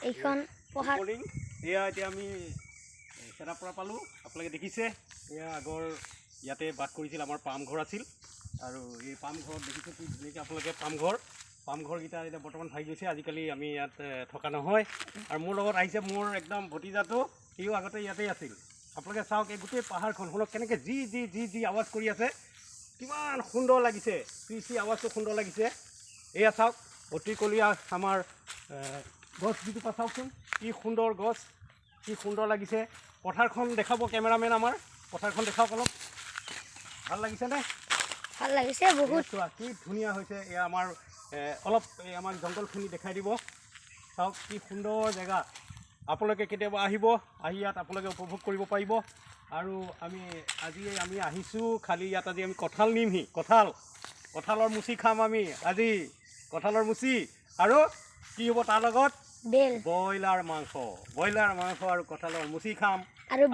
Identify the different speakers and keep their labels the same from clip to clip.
Speaker 1: এইখন পঢ়া
Speaker 2: এয়া এতিয়া আমি চেৰাপৰা পালোঁ। আপোনালোকে দেখিছে এয়া আগৰ ইয়াতে বাস কৰিছিল আমাৰ পামঘৰ আছিল আৰু এই পামঘৰত দেখিছে কি ধুনীয়াকৈ আপোনালোকে পামঘৰকেইটা এতিয়া বৰ্তমান ভাগি গৈছে। আজিকালি আমি ইয়াত থকা নহয় আৰু মোৰ লগত আহিছে মোৰ একদম ভতিজাটো, সিও আগতে ইয়াতেই আছিল। আপোনালোকে চাওক এই গোটেই পাহাৰখন শুনক কেনেকৈ যি আৱাজ কৰি আছে, কিমান সুন্দৰ লাগিছে, চি আৱাজটো সুন্দৰ লাগিছে। এয়া চাওক অতিকলীয়া আমাৰ গছ দুজোপা চাওকচোন, কি সুন্দৰ গছ, কি সুন্দৰ লাগিছে। পথাৰখন দেখাব কেমেৰামেন, আমাৰ পথাৰখন দেখাওক অলপ। ভাল লাগিছেনে?
Speaker 1: ভাল লাগিছে বহুত।
Speaker 2: চোৱা কি ধুনীয়া হৈছে। এয়া আমাৰ অলপ আমাক জংঘলখিনি দেখাই দিব। চাওক কি সুন্দৰ জেগা। আপোনালোকে কেতিয়াবা আহিব, আহি ইয়াত আপোনালোকে উপভোগ কৰিব পাৰিব। আৰু আজি আমি আহিছোঁ খালি ইয়াত আজি আমি কঁঠাল নিমহি, কঁঠালৰ মুচি খাম আমি আজি, কঁঠালৰ মুচি আৰু কি হ'ব তাৰ লগত ব্ৰইলাৰ মাংস আৰু কঁঠালৰ মুচি খাম। আৰু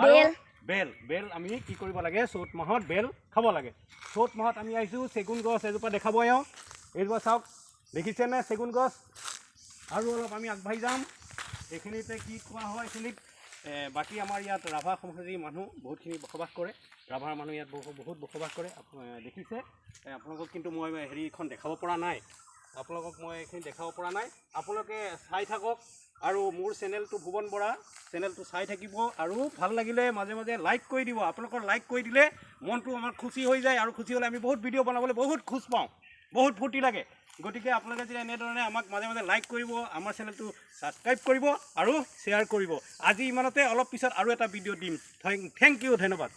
Speaker 2: বেল আমি কি কৰিব লাগে, চ'ত মাহত বেল খাব লাগে। চ'ত মাহত আমি আহিছোঁ চেগুন গছ এজোপা দেখাব এওঁ, এইজোপা চাওক দেখিছেনে চেগুন গছ। আৰু অলপ আমি আগবাঢ়ি যাম। এইখিনিতে কি কোৱা হয়, এইখিনিত বাকী আমাৰ ইয়াত ৰাভা সমাজী মানুহ বহুতখিনি বসবাস কৰে। ৰাভাৰ মানুহ ইয়াত বহুত বসবাস কৰে। দেখিছে আপোনালোকক কিন্তু মই হেৰিখন দেখাব পৰা নাই, আপোনালোকে চাই থাকক। আৰু মোৰ চেনেলটো ভুৱন বৰা, চেনেলটো চাই থাকিব আৰু ভাল লাগিলে মাজে মাজে লাইক কৰি দিব। আপোনালোকৰ লাইক কৰি দিলে মনটো আমাৰ খুচি হৈ যায়, আৰু খুচি হ'লে আমি বহুত ভিডিঅ' বনাবলৈ বহুত খোজ পাওঁ, বহুত ফূৰ্তি লাগে। গতিকে আপোনালোকে যদি এনেধৰণে আমাক মাজে মাজে লাইক কৰিব, আমাৰ চেনেলটো ছাবস্ক্ৰাইব কৰিব আৰু শ্বেয়াৰ কৰিব। আজি ইমানতে, অলপ পিছত আৰু এটা ভিডিঅ' দিম। থেংক ইউ, ধন্যবাদ।